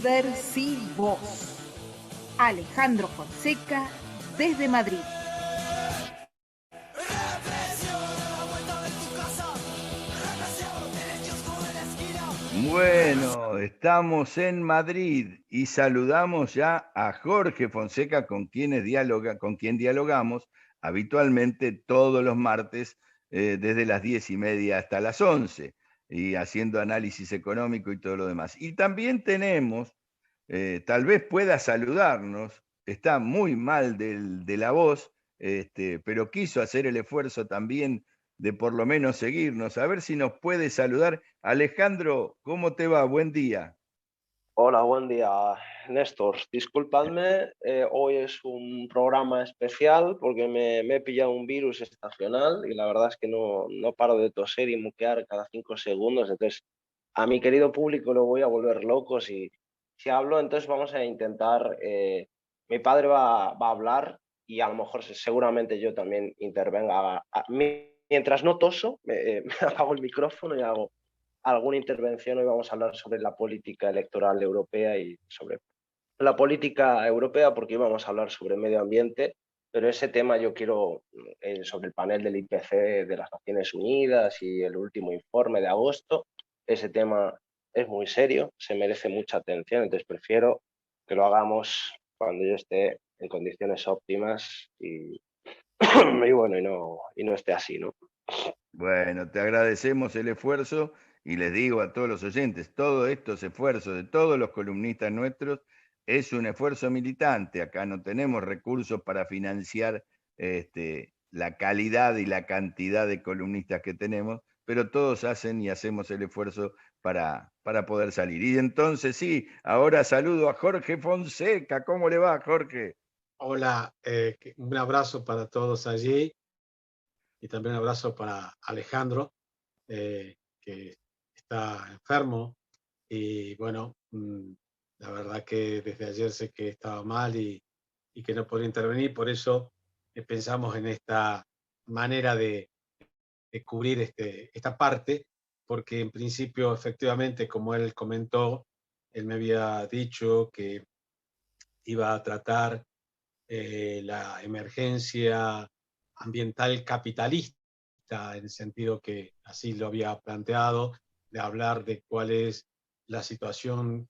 Subversivos. Alejandro Fonseca, desde Madrid. Bueno, estamos en Madrid y saludamos ya a Jorge Fonseca, con quien dialogamos habitualmente todos los martes, desde las 10:30 hasta las 11, y haciendo análisis económico y todo lo demás. Y también tenemos, tal vez pueda saludarnos, está muy mal de la voz, pero quiso hacer el esfuerzo también de por lo menos seguirnos. A ver si nos puede saludar. Alejandro, ¿cómo te va? Buen día. Hola, buen día, Néstor. Disculpadme, hoy es un programa especial porque me he pillado un virus estacional y la verdad es que no paro de toser y moquear cada 5 segundos. Entonces, a mi querido público lo voy a volver loco si hablo. Entonces, vamos a intentar. Mi padre va a hablar y a lo mejor seguramente yo también intervenga. Mientras no toso, me apago el micrófono y hago alguna intervención. Hoy vamos a hablar sobre la política electoral europea y sobre la política europea, porque hoy vamos a hablar sobre medio ambiente, pero ese tema yo quiero, sobre el panel del IPC de las Naciones Unidas y el último informe de agosto. Ese tema es muy serio, se merece mucha atención, entonces prefiero que lo hagamos cuando yo esté en condiciones óptimas y bueno, y no esté así, ¿no? Bueno, te agradecemos el esfuerzo y les digo a todos los oyentes, todos estos esfuerzos de todos los columnistas nuestros es un esfuerzo militante. Acá no tenemos recursos para financiar la calidad y la cantidad de columnistas que tenemos, pero todos hacen y hacemos el esfuerzo para poder salir. Y entonces sí, ahora saludo a Jorge Fonseca. ¿Cómo le va, Jorge? Hola, un abrazo para todos allí y también un abrazo para Alejandro, que está enfermo. Y bueno, la verdad que desde ayer sé que estaba mal y que no podía intervenir. Por eso pensamos en esta manera de cubrir esta parte, porque en principio, efectivamente, como él comentó, él me había dicho que iba a tratar la emergencia ambiental capitalista, en el sentido que así lo había planteado, de hablar de cuál es la situación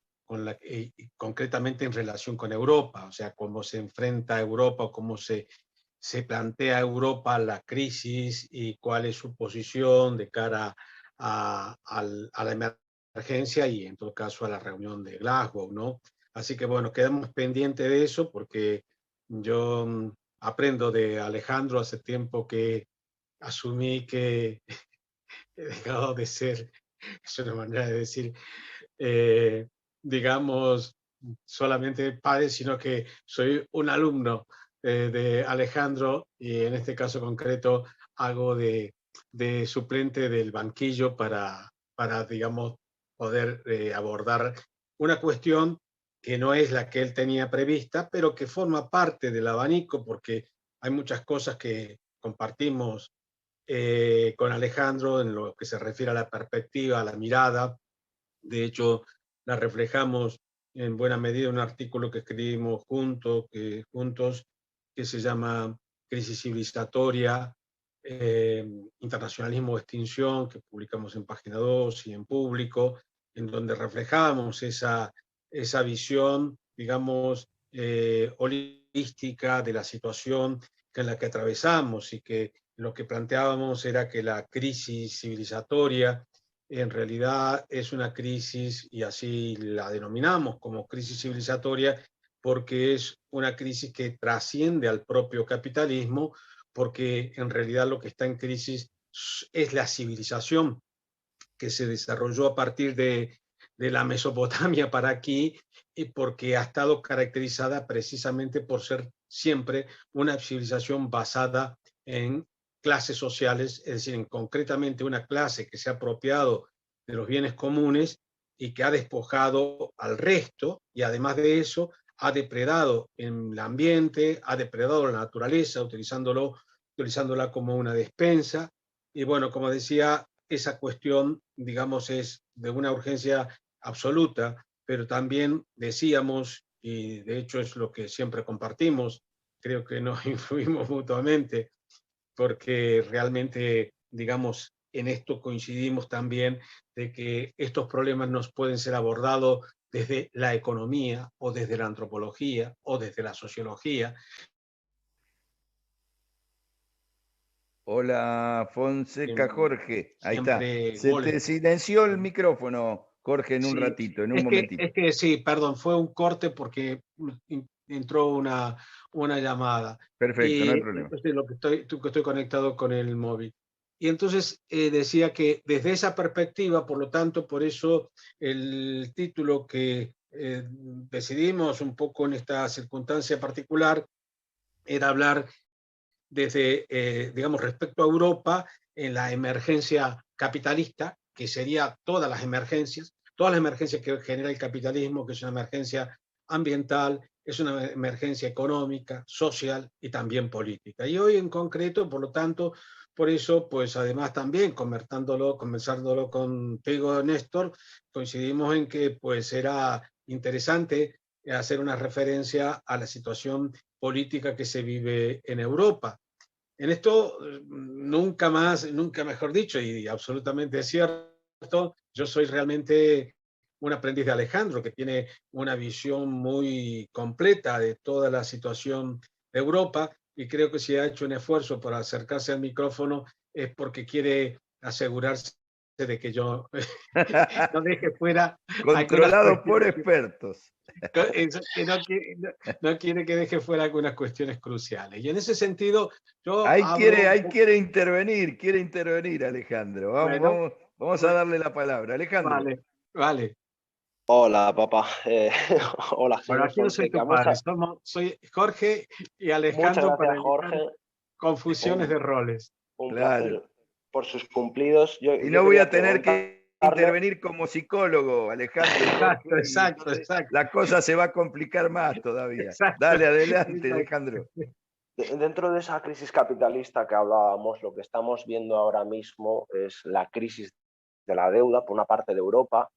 concretamente en relación con Europa, o sea, cómo se enfrenta Europa, cómo se plantea Europa la crisis y cuál es su posición de cara a la emergencia y en todo caso a la reunión de Glasgow, ¿no? Así que bueno, quedamos pendientes de eso porque yo aprendo de Alejandro hace tiempo que asumí que he dejado de ser, es una manera de decir, eh, digamos, solamente padre, sino que soy un alumno de Alejandro y en este caso concreto hago de suplente del banquillo para digamos, poder abordar una cuestión que no es la que él tenía prevista, pero que forma parte del abanico porque hay muchas cosas que compartimos con Alejandro en lo que se refiere a la perspectiva, a la mirada. De hecho, la reflejamos en buena medida en un artículo que escribimos juntos, que se llama Crisis civilizatoria, internacionalismo o extinción, que publicamos en Página 2 y en Público, en donde reflejamos esa visión, digamos, holística de la situación en la que atravesamos y que lo que planteábamos era que la crisis civilizatoria en realidad es una crisis, y así la denominamos como crisis civilizatoria, porque es una crisis que trasciende al propio capitalismo, porque en realidad lo que está en crisis es la civilización que se desarrolló a partir de la Mesopotamia para aquí, y porque ha estado caracterizada precisamente por ser siempre una civilización basada en clases sociales, es decir, en concretamente una clase que se ha apropiado de los bienes comunes y que ha despojado al resto, y además de eso ha depredado en el ambiente, ha depredado la naturaleza, utilizándola como una despensa. Y bueno, como decía, esa cuestión, digamos, es de una urgencia absoluta, pero también decíamos, y de hecho es lo que siempre compartimos, creo que nos influimos mutuamente, porque realmente, digamos, en esto coincidimos también de que estos problemas nos pueden ser abordados desde la economía o desde la antropología o desde la sociología. Hola, Fonseca Jorge. Ahí está. Siempre Se te goles. silenció el micrófono, Jorge, en un Sí, ratito, en un momentito. es que sí, perdón, fue un corte porque entró una llamada. Perfecto, no hay Y problema. entonces que estoy conectado con el móvil. Y entonces decía que desde esa perspectiva, por lo tanto, por eso el título que decidimos un poco en esta circunstancia particular era hablar desde, digamos, respecto a Europa en la emergencia capitalista, que sería todas las emergencias que genera el capitalismo, que es una emergencia ambiental, es una emergencia económica, social y también política. Y hoy en concreto, por lo tanto, por eso, pues además también conversándolo contigo, Néstor, coincidimos en que pues era interesante hacer una referencia a la situación política que se vive en Europa. En esto, nunca más, nunca mejor dicho, y absolutamente es cierto, yo soy realmente un aprendiz de Alejandro, que tiene una visión muy completa de toda la situación de Europa, y creo que si ha hecho un esfuerzo por acercarse al micrófono es porque quiere asegurarse de que yo no deje fuera algunas Controlado por cuestiones expertos. que no quiere que deje fuera algunas cuestiones cruciales. Y en ese sentido, yo Ahí abro un poco, quiere intervenir Alejandro. bueno, Vamos a darle la palabra. Alejandro. vale, vale. Hola, papá. Hola, Bueno, señor aquí no soy Fonseca. tu padre, soy Jorge y Muchas Alejandro para gracias, evitar Jorge. confusiones Un, de roles. un Claro. placer por sus cumplidos. Y Yo no voy quería a tener que preguntarle. intervenir como psicólogo, Alejandro y Jorge, Exacto, y exacto, entonces exacto, la cosa se va a complicar más todavía. exacto, Dale, adelante, exacto. Alejandro. Dentro de esa crisis capitalista que hablábamos, lo que estamos viendo ahora mismo es la crisis de la deuda por una parte de Europa,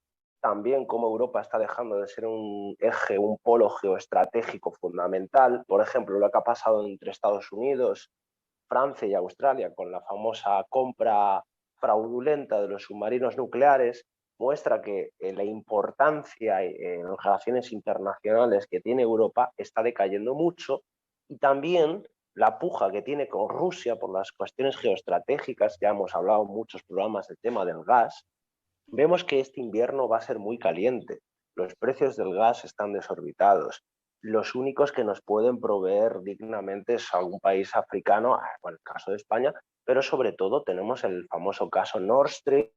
también cómo Europa está dejando de ser un eje, un polo geoestratégico fundamental. Por ejemplo, lo que ha pasado entre Estados Unidos, Francia y Australia con la famosa compra fraudulenta de los submarinos nucleares muestra que la importancia en las relaciones internacionales que tiene Europa está decayendo mucho, y también la puja que tiene con Rusia por las cuestiones geoestratégicas. Ya hemos hablado en muchos programas del tema del gas. Vemos que este invierno va a ser muy caliente. Los precios del gas están desorbitados. Los únicos que nos pueden proveer dignamente es algún país africano, bueno, el caso de España, pero sobre todo tenemos el famoso caso Nord Stream,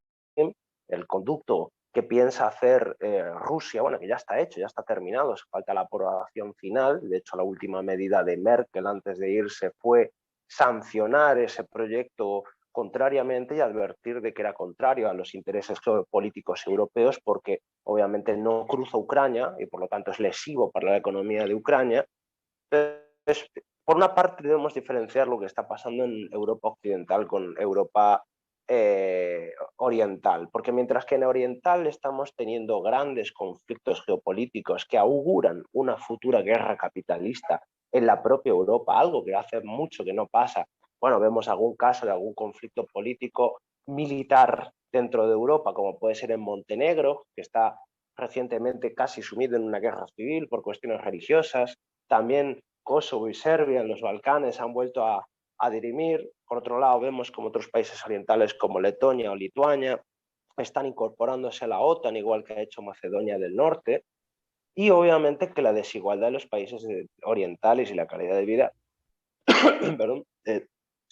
el conducto que piensa hacer Rusia, bueno, que ya está hecho, ya está terminado, falta la aprobación final. De hecho, la última medida de Merkel antes de irse fue sancionar ese proyecto contrariamente y advertir de que era contrario a los intereses geopolíticos europeos, porque obviamente no cruza Ucrania y por lo tanto es lesivo para la economía de Ucrania. Entonces, por una parte debemos diferenciar lo que está pasando en Europa occidental con Europa oriental, porque mientras que en oriental estamos teniendo grandes conflictos geopolíticos que auguran una futura guerra capitalista en la propia Europa, algo que hace mucho que no pasa. Bueno, vemos algún caso de algún conflicto político militar dentro de Europa, como puede ser en Montenegro, que está recientemente casi sumido en una guerra civil por cuestiones religiosas. También Kosovo y Serbia en los Balcanes han vuelto a dirimir. Por otro lado, vemos como otros países orientales como Letonia o Lituania están incorporándose a la OTAN, igual que ha hecho Macedonia del Norte. Y obviamente que la desigualdad de los países orientales y la calidad de vida perdón,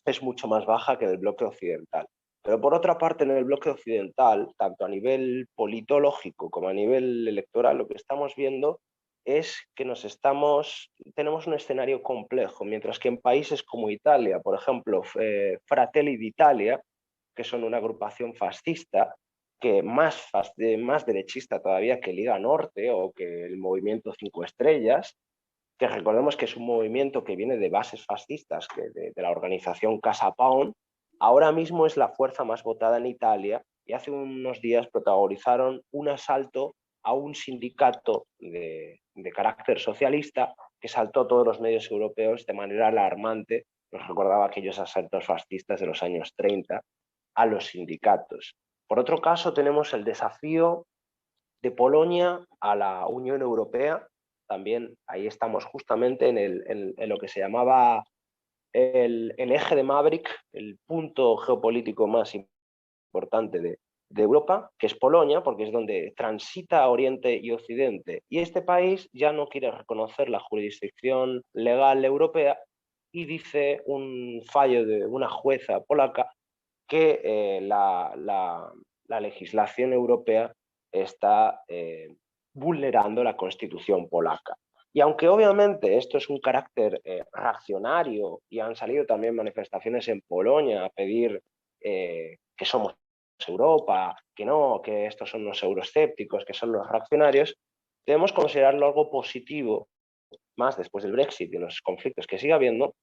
es mucho más baja que del bloque occidental. Pero por otra parte, en el bloque occidental, tanto a nivel politológico como a nivel electoral, lo que estamos viendo es que tenemos un escenario complejo, mientras que en países como Italia, por ejemplo, Fratelli d'Italia, que son una agrupación fascista, que más derechista todavía que Liga Norte o que el Movimiento 5 Estrellas, que recordemos que es un movimiento que viene de bases fascistas, de la organización Casa Pound, ahora mismo es la fuerza más votada en Italia, y hace unos días protagonizaron un asalto a un sindicato de carácter socialista que saltó a todos los medios europeos de manera alarmante. Nos recordaba aquellos asaltos fascistas de los años 30 a los sindicatos. Por otro caso, tenemos el desafío de Polonia a la Unión Europea. También ahí estamos justamente en lo que se llamaba el eje de Maverick, el punto geopolítico más importante de Europa, que es Polonia, porque es donde transita Oriente y Occidente. Y este país ya no quiere reconocer la jurisdicción legal europea y dice un fallo de una jueza polaca que la legislación europea está vulnerando la Constitución polaca. Y aunque obviamente esto es un carácter reaccionario y han salido también manifestaciones en Polonia a pedir que somos Europa, que estos son los euroescépticos, que son los reaccionarios, debemos considerarlo algo positivo, más después del Brexit y los conflictos que sigue habiendo,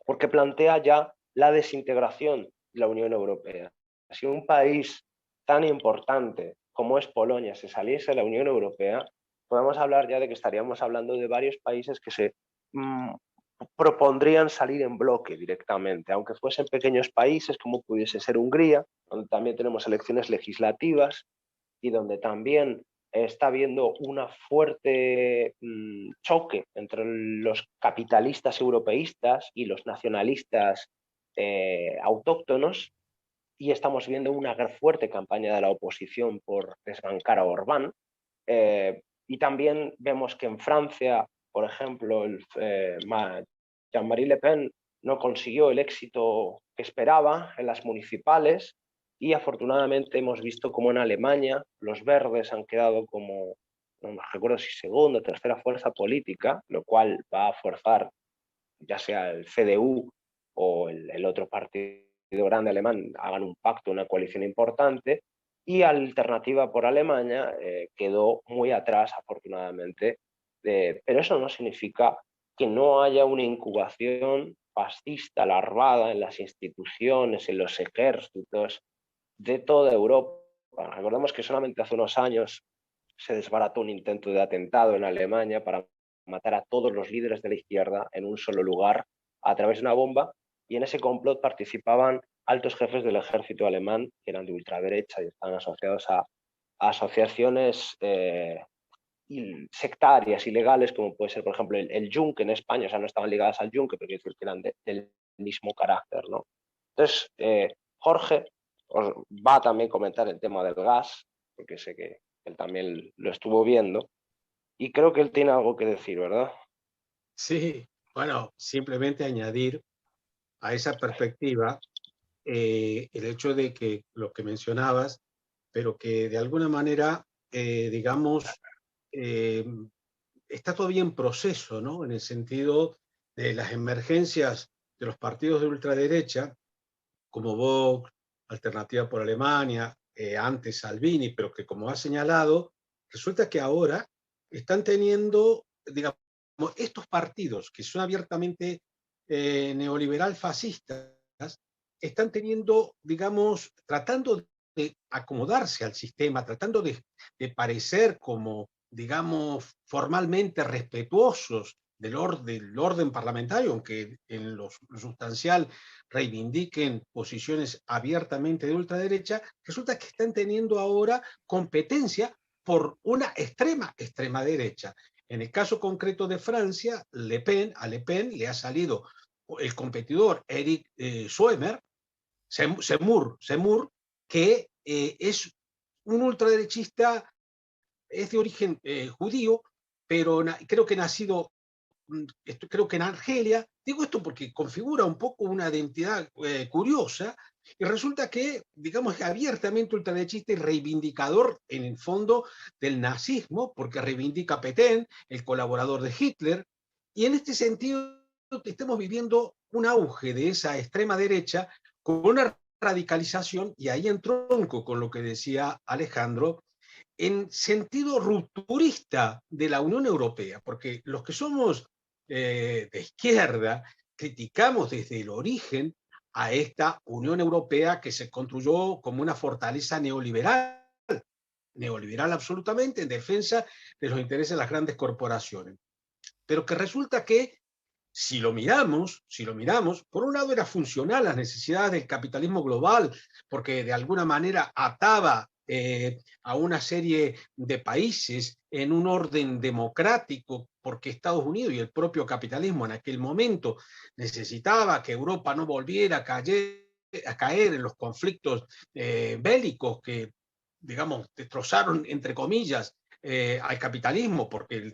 porque plantea ya la desintegración de la Unión Europea. Si un país tan importante como es Polonia se saliese de la Unión Europea, podemos hablar ya de que estaríamos hablando de varios países que se propondrían salir en bloque directamente, aunque fuesen pequeños países como pudiese ser Hungría, donde también tenemos elecciones legislativas y donde también está habiendo un fuerte choque entre los capitalistas europeístas y los nacionalistas autóctonos, y estamos viendo una fuerte campaña de la oposición por desbancar a Orbán. Y también vemos que en Francia, por ejemplo, Jean-Marie Le Pen no consiguió el éxito que esperaba en las municipales, y afortunadamente hemos visto cómo en Alemania los verdes han quedado como, no me recuerdo si segunda o tercera fuerza política, lo cual va a forzar ya sea el CDU o el otro partido grande alemán hagan un pacto, una coalición importante, y Alternativa por Alemania quedó muy atrás, afortunadamente. Pero eso no significa que no haya una incubación fascista larvada en las instituciones, en los ejércitos de toda Europa. Recordemos que solamente hace unos años se desbarató un intento de atentado en Alemania para matar a todos los líderes de la izquierda en un solo lugar a través de una bomba, y en ese complot participaban altos jefes del ejército alemán que eran de ultraderecha y estaban asociados a asociaciones sectarias, ilegales, como puede ser, por ejemplo, el Yunque en España. O sea, no estaban ligadas al Yunque, pero quiero decir que eran del mismo carácter, ¿no? Entonces, Jorge os va a también comentar el tema del gas, porque sé que él también lo estuvo viendo, y creo que él tiene algo que decir, ¿verdad? Sí, bueno, simplemente añadir a esa perspectiva el hecho de que lo que mencionabas, pero que de alguna manera, digamos, está todavía en proceso, ¿no? En el sentido de las emergencias de los partidos de ultraderecha, como Vox, Alternativa por Alemania, antes Salvini, pero que, como ha señalado, resulta que ahora están teniendo, digamos, estos partidos que son abiertamente neoliberal fascistas, están teniendo, digamos, tratando de acomodarse al sistema, tratando de parecer como, digamos, formalmente respetuosos del orden parlamentario, aunque en lo sustancial reivindiquen posiciones abiertamente de ultraderecha, resulta que están teniendo ahora competencia por una extrema derecha. En el caso concreto de Francia, a Le Pen le ha salido el competidor Eric Zemmour, que es un ultraderechista, es de origen judío, pero creo que nacido, creo que en Argelia. Digo esto porque configura un poco una identidad curiosa, y resulta que, digamos, es abiertamente ultraderechista y reivindicador en el fondo del nazismo, porque reivindica a Pétain, el colaborador de Hitler, y en este sentido estamos viviendo un auge de esa extrema derecha con una radicalización, y ahí entronco con lo que decía Alejandro, en sentido rupturista de la Unión Europea, porque los que somos de izquierda criticamos desde el origen a esta Unión Europea que se construyó como una fortaleza neoliberal, neoliberal absolutamente, en defensa de los intereses de las grandes corporaciones. Pero que resulta que, si lo miramos, por un lado era funcional a las necesidades del capitalismo global, porque de alguna manera ataba a una serie de países en un orden democrático, porque Estados Unidos y el propio capitalismo en aquel momento necesitaba que Europa no volviera a caer en los conflictos bélicos que, digamos, destrozaron, entre comillas, al capitalismo, porque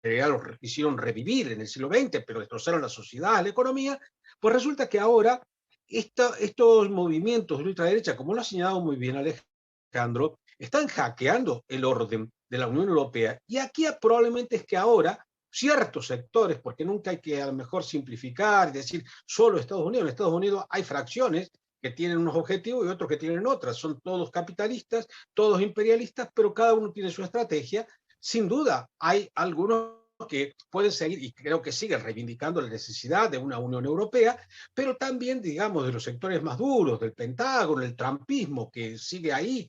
lo hicieron revivir en el siglo XX, pero destrozaron la sociedad, la economía. Pues resulta que ahora estos movimientos de ultraderecha, como lo ha señalado muy bien Alejandro, están hackeando el orden de la Unión Europea. Y aquí probablemente es que ahora ciertos sectores, porque nunca hay que a lo mejor simplificar y decir solo Estados Unidos. En Estados Unidos hay fracciones que tienen unos objetivos y otros que tienen otras. Son todos capitalistas, todos imperialistas, pero cada uno tiene su estrategia. Sin duda, hay algunos que pueden seguir, y creo que siguen reivindicando la necesidad de una Unión Europea, pero también, digamos, de los sectores más duros, del Pentágono, el trumpismo, que sigue ahí,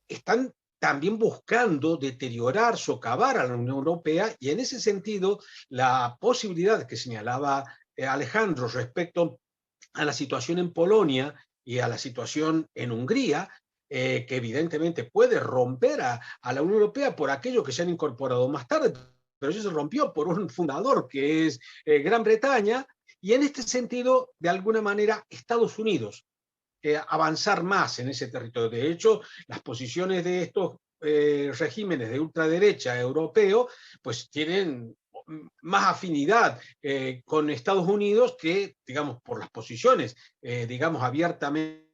están también buscando deteriorar, socavar a la Unión Europea, y en ese sentido, la posibilidad que señalaba Alejandro respecto a la situación en Polonia y a la situación en Hungría, que evidentemente puede romper a la Unión Europea por aquellos que se han incorporado más tarde, pero eso se rompió por un fundador que es Gran Bretaña, y en este sentido, de alguna manera, Estados Unidos avanzar más en ese territorio. De hecho, las posiciones de estos regímenes de ultraderecha europeo, pues tienen más afinidad con Estados Unidos que, digamos, por las posiciones, digamos, abiertamente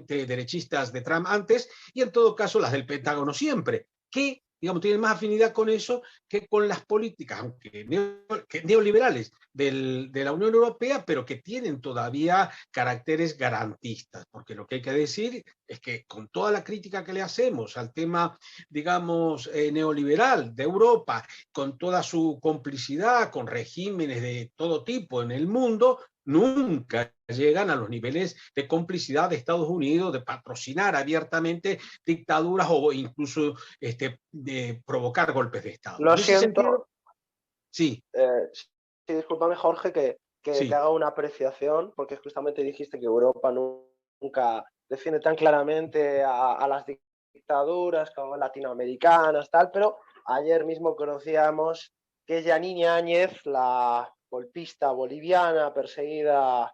derechistas de Trump antes, y en todo caso las del Pentágono siempre, que, digamos, tienen más afinidad con eso que con las políticas, aunque neoliberales de la Unión Europea, pero que tienen todavía caracteres garantistas, porque lo que hay que decir es que con toda la crítica que le hacemos al tema, digamos, neoliberal de Europa, con toda su complicidad con regímenes de todo tipo en el mundo, nunca llegan a los niveles de complicidad de Estados Unidos, de patrocinar abiertamente dictaduras o incluso de provocar golpes de Estado. Lo en ese siento. sentido, sí. Sí, discúlpame, Jorge, que Sí. te haga una apreciación, porque justamente dijiste que Europa nunca defiende tan claramente a las dictaduras como latinoamericanas, tal, pero ayer mismo conocíamos que Yanine Áñez, la golpista boliviana perseguida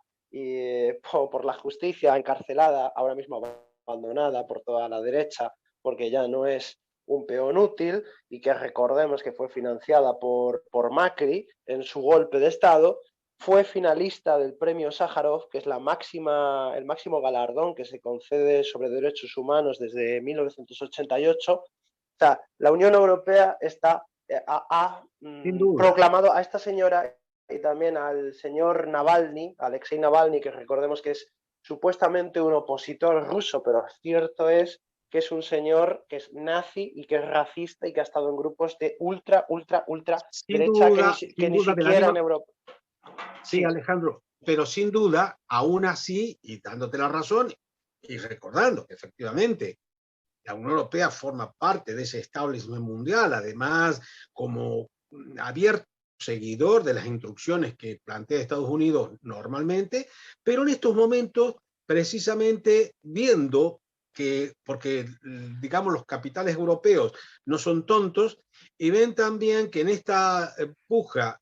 por la justicia, encarcelada, ahora mismo abandonada por toda la derecha, porque ya no es un peón útil, y que recordemos que fue financiada por Macri en su golpe de Estado, fue finalista del premio Sájarov, que es el máximo galardón que se concede sobre derechos humanos desde 1988. O sea, la Unión Europea ha proclamado a esta señora y también al señor Navalny, Alexei Navalny, que recordemos que es supuestamente un opositor ruso, pero cierto es que es un señor que es nazi y que es racista y que ha estado en grupos de ultra derecha que ni siquiera en Europa. Sí, Alejandro, pero sin duda, aún así, y dándote la razón, y recordando que efectivamente la Unión Europea forma parte de ese establishment mundial, además como abierto seguidor de las instrucciones que plantea Estados Unidos normalmente, pero en estos momentos, precisamente viendo que, porque digamos los capitales europeos no son tontos, y ven también que en esta puja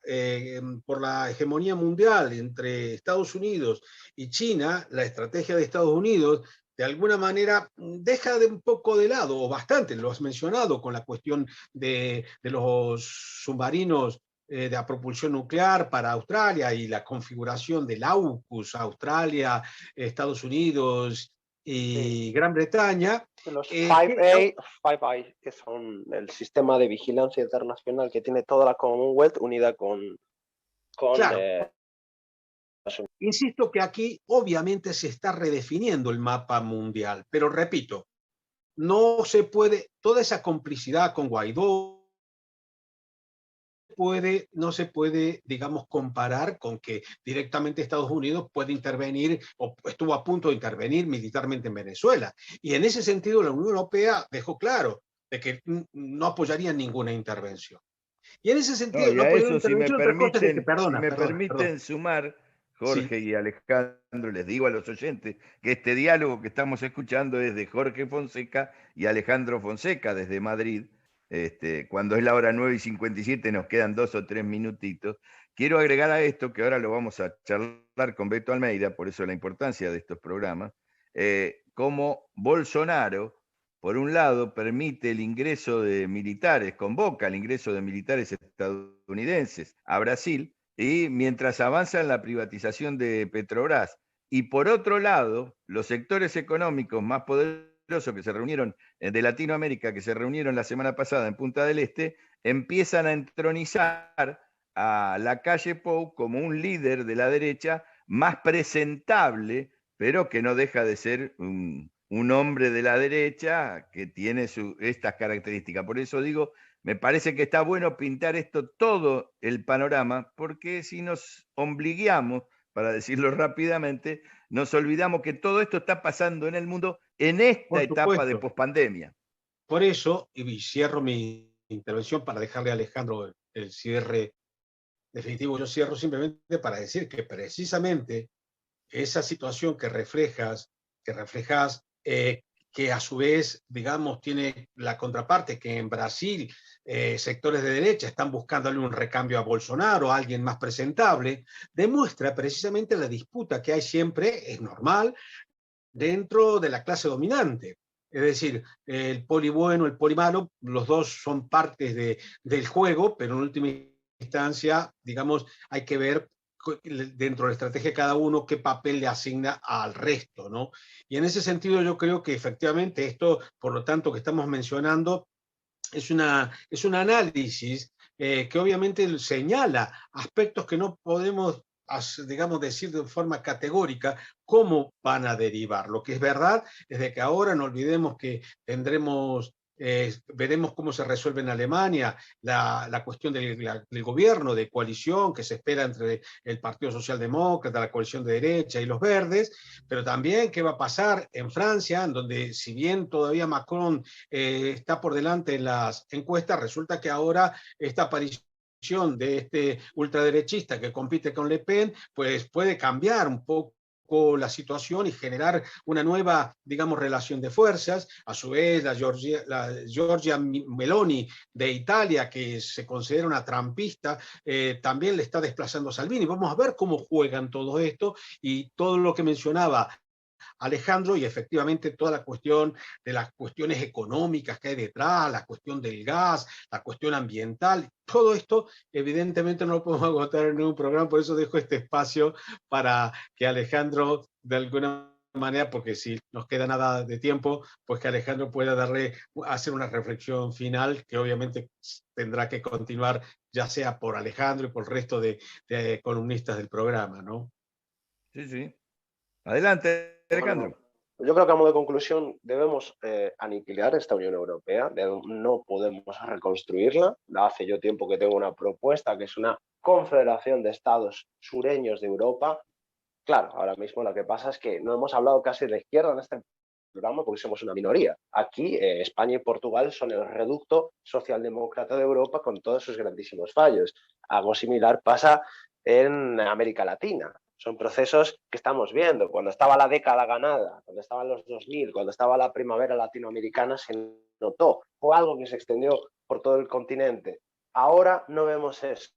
por la hegemonía mundial entre Estados Unidos y China, la estrategia de Estados Unidos de alguna manera deja de un poco de lado, o bastante, lo has mencionado con la cuestión de los submarinos de la propulsión nuclear para Australia y la configuración del AUKUS, Australia, Estados Unidos y Gran Bretaña. Los Five Eyes, que son el sistema de vigilancia internacional que tiene toda la Commonwealth unida con claro. Insisto que aquí obviamente se está redefiniendo el mapa mundial, pero repito, no se puede, toda esa complicidad con Guaidó no se puede, digamos, comparar con que directamente Estados Unidos puede intervenir o estuvo a punto de intervenir militarmente en Venezuela. Y en ese sentido la Unión Europea dejó claro, de que no apoyarían ninguna intervención. Y en ese No, sentido, y no a apoyarían eso, intervención, otra cosa es de que, si me perdona. permiten sumar, Sí, Jorge y Alejandro, les digo a los oyentes que este diálogo que estamos escuchando es de Jorge Fonseca y Alejandro Fonseca desde Madrid. Cuando es la hora 9:57 nos quedan 2 o 3 minutitos. Quiero agregar a esto, que ahora lo vamos a charlar con Beto Almeida, por eso la importancia de estos programas, cómo Bolsonaro, por un lado, permite el ingreso de militares, convoca el ingreso de militares estadounidenses a Brasil, y mientras avanza en la privatización de Petrobras. Y por otro lado, los sectores económicos más poderosos que se reunieron de Latinoamérica, que se reunieron la semana pasada en Punta del Este, empiezan a entronizar a Lacalle Pou como un líder de la derecha más presentable, pero que no deja de ser un hombre de la derecha que tiene estas características. Por eso digo, me parece que está bueno pintar esto todo el panorama, porque si nos obligueamos, para decirlo rápidamente, nos olvidamos que todo esto está pasando en el mundo en esta por etapa de supuesto. pospandemia. Por eso, y cierro mi intervención para dejarle a Alejandro el cierre definitivo, yo cierro simplemente para decir que precisamente esa situación que reflejas, que a su vez, digamos, tiene la contraparte, que en Brasil sectores de derecha están buscándole un recambio a Bolsonaro, a alguien más presentable, demuestra precisamente la disputa que hay siempre, es normal, dentro de la clase dominante. Es decir, el poli bueno, el poli malo, los dos son partes del juego, pero en última instancia, digamos, hay que ver dentro de la estrategia de cada uno qué papel le asigna al resto, ¿no? Y en ese sentido yo creo que efectivamente esto, por lo tanto, que estamos mencionando, es un análisis que obviamente señala aspectos que no podemos, digamos, decir de forma categórica cómo van a derivar. Lo que es verdad es de que ahora no olvidemos que veremos cómo se resuelve en Alemania la cuestión del gobierno de coalición que se espera entre el Partido Socialdemócrata, la coalición de derecha y los verdes, pero también qué va a pasar en Francia, en donde si bien todavía Macron está por delante en las encuestas, resulta que ahora esta aparición de este ultraderechista que compite con Le Pen, pues puede cambiar un poco la situación y generar una nueva, digamos, relación de fuerzas. A su vez, la Giorgia Meloni de Italia, que se considera una trampista, también le está desplazando a Salvini. Vamos a ver cómo juegan todo esto y todo lo que mencionaba Alejandro, y efectivamente toda la cuestión de las cuestiones económicas que hay detrás, la cuestión del gas, la cuestión ambiental, todo esto evidentemente no lo podemos agotar en un programa, por eso dejo este espacio para que Alejandro de alguna manera, porque si nos queda nada de tiempo, pues que Alejandro pueda hacer una reflexión final que obviamente tendrá que continuar ya sea por Alejandro y por el resto de columnistas del programa, ¿no? Sí, sí. Adelante, Bueno, Alejandro. yo creo que a modo de conclusión debemos aniquilar esta Unión Europea, no podemos reconstruirla. Hace yo tiempo que tengo una propuesta que es una confederación de estados sureños de Europa. Claro, ahora mismo lo que pasa es que no hemos hablado casi de la izquierda en este programa porque somos una minoría. Aquí España y Portugal son el reducto socialdemócrata de Europa con todos sus grandísimos fallos. Algo similar pasa en América Latina. Son procesos que estamos viendo. Cuando estaba la década ganada, cuando estaban los 2000, cuando estaba la primavera latinoamericana, se notó. Fue algo que se extendió por todo el continente. Ahora no vemos eso.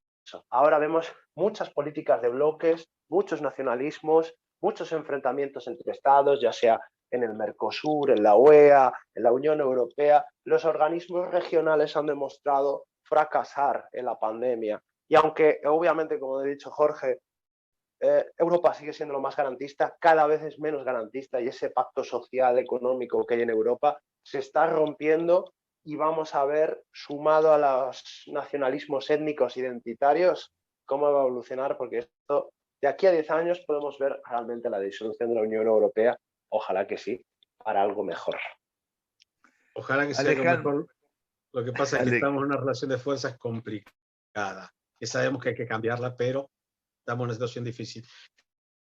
Ahora vemos muchas políticas de bloques, muchos nacionalismos, muchos enfrentamientos entre estados, ya sea en el Mercosur, en la UEA, en la Unión Europea. Los organismos regionales han demostrado fracasar en la pandemia. Y aunque, obviamente, como ha dicho Jorge, Europa sigue siendo lo más garantista, cada vez es menos garantista y ese pacto social, económico que hay en Europa se está rompiendo y vamos a ver, sumado a los nacionalismos étnicos identitarios, cómo va a evolucionar, porque esto, de aquí a 10 años podemos ver realmente la disolución de la Unión Europea, ojalá que sí, para algo mejor. Ojalá que sea algo mejor. Lo que pasa es que estamos en una relación de fuerzas complicada, que sabemos que hay que cambiarla, pero estamos en una situación difícil.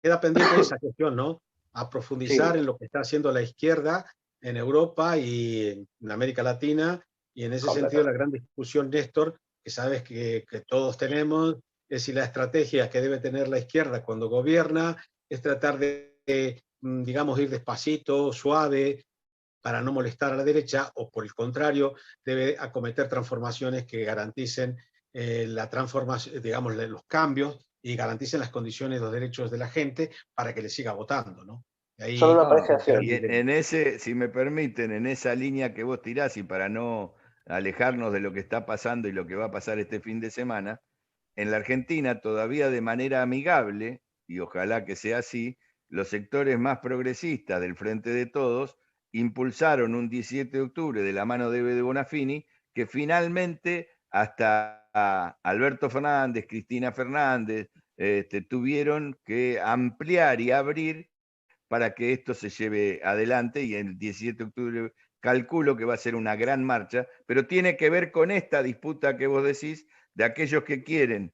Queda pendiente esa cuestión, ¿no? A profundizar en lo que está haciendo la izquierda en Europa y en América Latina, Y en ese sentido, la gran discusión, Néstor, que sabes que todos tenemos, es si la estrategia que debe tener la izquierda cuando gobierna es tratar de, digamos, ir despacito, suave, para no molestar a la derecha, o por el contrario, debe acometer transformaciones que garanticen la transformación, digamos, los cambios y garanticen las condiciones, los derechos de la gente para que le siga votando, ¿no? Ahí, Solo una No, apreciación. y en ese, si me permiten, en esa línea que vos tirás, y para no alejarnos de lo que está pasando y lo que va a pasar este fin de semana, en la Argentina todavía de manera amigable, y ojalá que sea así, los sectores más progresistas del Frente de Todos impulsaron un 17 de octubre de la mano de Bonafini, que finalmente hasta Alberto Fernández, Cristina Fernández, tuvieron que ampliar y abrir para que esto se lleve adelante, y el 17 de octubre calculo que va a ser una gran marcha, pero tiene que ver con esta disputa que vos decís, de aquellos que quieren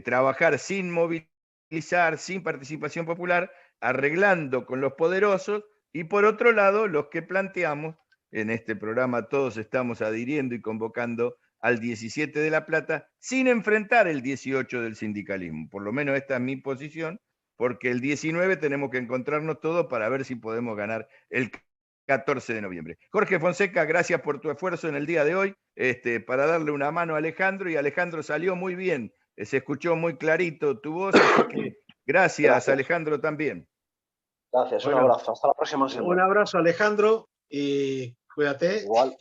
trabajar sin movilizar, sin participación popular, arreglando con los poderosos, y por otro lado, los que planteamos, en este programa todos estamos adhiriendo y convocando al 17 de La Plata, sin enfrentar el 18 del sindicalismo. Por lo menos esta es mi posición, porque el 19 tenemos que encontrarnos todos para ver si podemos ganar el 14 de noviembre. Jorge Fonseca, gracias por tu esfuerzo en el día de hoy, para darle una mano a Alejandro, y Alejandro salió muy bien, se escuchó muy clarito tu voz, así que gracias. Alejandro, también. Gracias, Bueno, un abrazo, hasta la próxima semana. Un abrazo, Alejandro, y cuídate. Igual.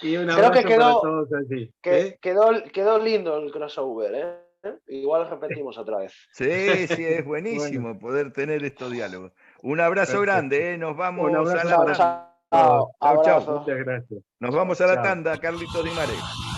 Y un Creo abrazo que para todos allí. quedó lindo el crossover, ¿eh? Igual repetimos otra vez. Sí, es buenísimo poder tener estos diálogos. Un abrazo grande, nos vamos Un abrazo a la para tanda. Chao, Chau, chau. abrazo. Muchas gracias. Nos vamos a la Chao. tanda, Carlitos Di Mare.